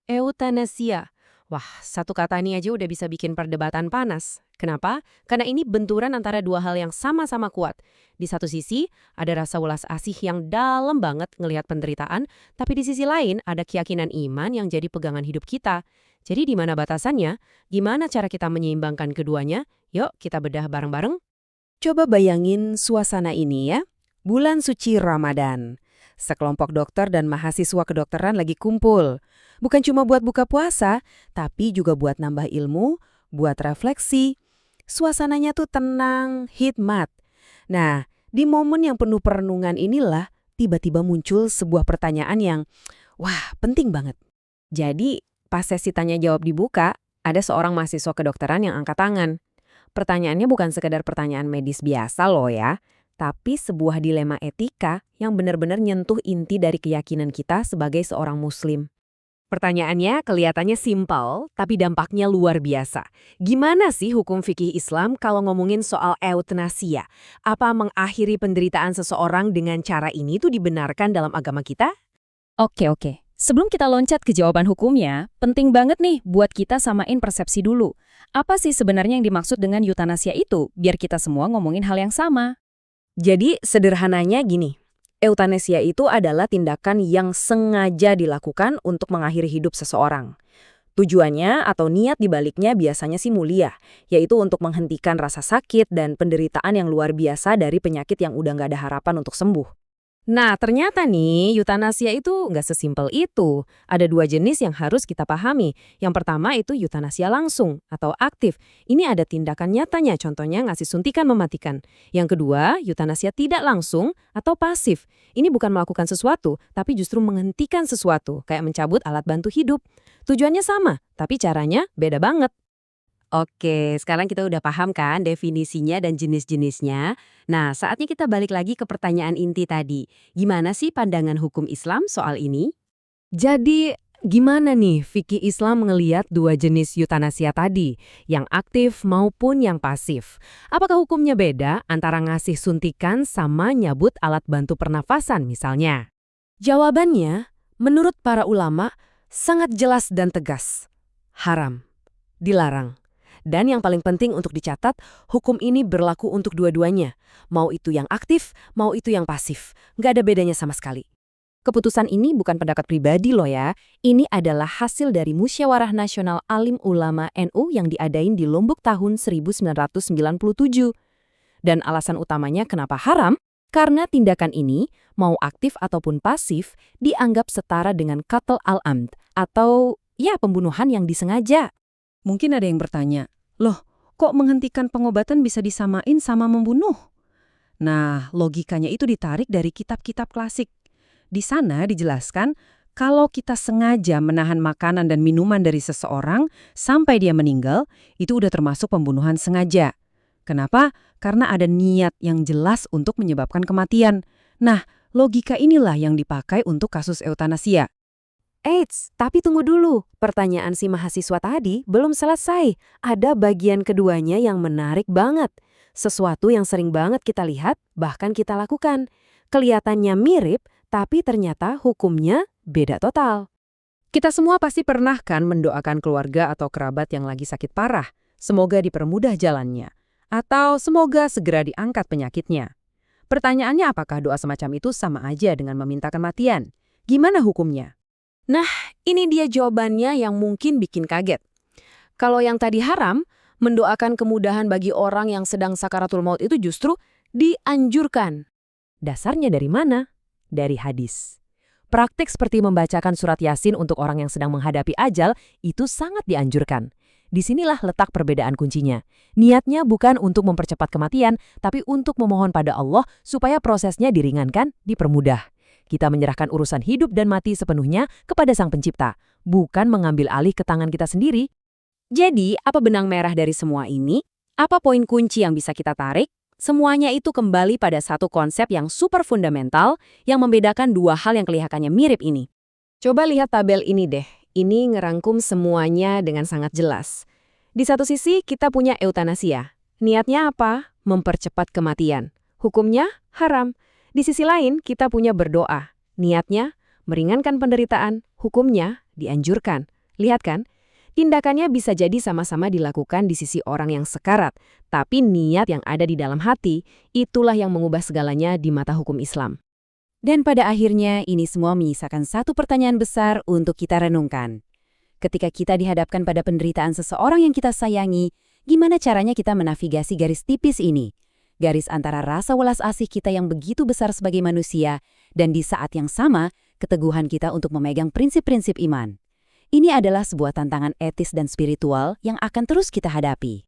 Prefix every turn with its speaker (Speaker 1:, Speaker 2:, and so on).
Speaker 1: Eutanasia. Wah, satu kata ini aja udah bisa bikin perdebatan panas. Kenapa? Karena ini benturan antara dua hal yang sama-sama kuat. Di satu sisi, ada rasa welas asih yang dalam banget ngelihat penderitaan, tapi di sisi lain ada keyakinan iman yang jadi pegangan hidup kita. Jadi di mana batasannya? Gimana cara kita menyeimbangkan keduanya? Yuk, kita bedah bareng-bareng.
Speaker 2: Coba bayangin suasana ini ya. Bulan suci Ramadan. Sekelompok dokter dan mahasiswa kedokteran lagi kumpul. Bukan cuma buat buka puasa, tapi juga buat nambah ilmu, buat refleksi. Suasananya tuh tenang, hikmat. Nah, di momen yang penuh perenungan inilah tiba-tiba muncul sebuah pertanyaan yang, wah, penting banget. Jadi, pas sesi tanya jawab dibuka, ada seorang mahasiswa kedokteran yang angkat tangan. Pertanyaannya bukan sekedar pertanyaan medis biasa loh ya, tapi sebuah dilema etika yang benar-benar nyentuh inti dari keyakinan kita sebagai seorang muslim. Pertanyaannya kelihatannya simpel, tapi dampaknya luar biasa. Gimana sih hukum fikih Islam kalau ngomongin soal eutanasia? Apa mengakhiri penderitaan seseorang dengan cara ini tuh dibenarkan dalam agama kita?
Speaker 3: Oke. Sebelum kita loncat ke jawaban hukumnya, penting banget nih buat kita samain persepsi dulu. Apa sih sebenarnya yang dimaksud dengan eutanasia itu? Biar kita semua ngomongin hal yang sama.
Speaker 2: Jadi sederhananya gini, eutanasia itu adalah tindakan yang sengaja dilakukan untuk mengakhiri hidup seseorang. Tujuannya atau niat dibaliknya biasanya sih mulia, yaitu untuk menghentikan rasa sakit dan penderitaan yang luar biasa dari penyakit yang udah nggak ada harapan untuk sembuh.
Speaker 1: Nah, ternyata nih, eutanasia itu nggak sesimpel itu. Ada dua jenis yang harus kita pahami. Yang pertama itu eutanasia langsung atau aktif. Ini ada tindakan nyatanya, contohnya ngasih suntikan mematikan. Yang kedua, eutanasia tidak langsung atau pasif. Ini bukan melakukan sesuatu, tapi justru menghentikan sesuatu, kayak mencabut alat bantu hidup. Tujuannya sama, tapi caranya beda banget. Oke, sekarang kita udah paham kan definisinya dan jenis-jenisnya. Nah, saatnya kita balik lagi ke pertanyaan inti tadi. Gimana sih pandangan hukum Islam soal ini? Jadi, gimana nih fikih Islam ngeliat dua jenis eutanasia tadi, yang aktif maupun yang pasif? Apakah hukumnya beda antara ngasih suntikan sama nyabut alat bantu pernafasan misalnya? Jawabannya, menurut para ulama, sangat jelas dan tegas. Haram. Dilarang. Dan yang paling penting untuk dicatat, hukum ini berlaku untuk dua-duanya. Mau itu yang aktif, mau itu yang pasif. Nggak ada bedanya sama sekali. Keputusan ini bukan pendapat pribadi loh ya. Ini adalah hasil dari Musyawarah Nasional Alim Ulama NU yang diadain di Lombok tahun 1997. Dan alasan utamanya kenapa haram? Karena tindakan ini, mau aktif ataupun pasif, dianggap setara dengan qatl al-amd atau ya pembunuhan yang disengaja.
Speaker 4: Mungkin ada yang bertanya, loh kok menghentikan pengobatan bisa disamain sama membunuh? Nah, logikanya itu ditarik dari kitab-kitab klasik. Di sana dijelaskan kalau kita sengaja menahan makanan dan minuman dari seseorang sampai dia meninggal, itu udah termasuk pembunuhan sengaja. Kenapa? Karena ada niat yang jelas untuk menyebabkan kematian. Nah, logika inilah yang dipakai untuk kasus eutanasia.
Speaker 2: Eits, tapi tunggu dulu. Pertanyaan si mahasiswa tadi belum selesai. Ada bagian keduanya yang menarik banget. Sesuatu yang sering banget kita lihat, bahkan kita lakukan. Kelihatannya mirip, tapi ternyata hukumnya beda total.
Speaker 1: Kita semua pasti pernah kan mendoakan keluarga atau kerabat yang lagi sakit parah. Semoga dipermudah jalannya. Atau semoga segera diangkat penyakitnya. Pertanyaannya apakah doa semacam itu sama aja dengan meminta kematian? Gimana hukumnya?
Speaker 2: Nah, ini dia jawabannya yang mungkin bikin kaget. Kalau yang tadi haram, mendoakan kemudahan bagi orang yang sedang sakaratul maut itu justru dianjurkan. Dasarnya dari mana? Dari hadis. Praktik seperti membacakan surat Yasin untuk orang yang sedang menghadapi ajal itu sangat dianjurkan. Disinilah letak perbedaan kuncinya. Niatnya bukan untuk mempercepat kematian, tapi untuk memohon pada Allah supaya prosesnya diringankan, dipermudah. Kita menyerahkan urusan hidup dan mati sepenuhnya kepada Sang Pencipta, bukan mengambil alih ke tangan kita sendiri. Jadi, apa benang merah dari semua ini? Apa poin kunci yang bisa kita tarik? Semuanya itu kembali pada satu konsep yang super fundamental yang membedakan dua hal yang kelihatannya mirip ini. Coba lihat tabel ini deh. Ini ngerangkum semuanya dengan sangat jelas. Di satu sisi, kita punya eutanasia. Niatnya apa? Mempercepat kematian. Hukumnya haram. Di sisi lain, kita punya berdoa. Niatnya, meringankan penderitaan. Hukumnya, dianjurkan.
Speaker 1: Lihat kan? Tindakannya bisa jadi sama-sama dilakukan di sisi orang yang sekarat, tapi niat yang ada di dalam hati, itulah yang mengubah segalanya di mata hukum Islam.
Speaker 2: Dan pada akhirnya, ini semua menyisakan satu pertanyaan besar untuk kita renungkan. Ketika kita dihadapkan pada penderitaan seseorang yang kita sayangi, gimana caranya kita menavigasi garis tipis ini? Garis antara rasa welas asih kita yang begitu besar sebagai manusia, dan di saat yang sama, keteguhan kita untuk memegang prinsip-prinsip iman. Ini adalah sebuah tantangan etis dan spiritual yang akan terus kita hadapi.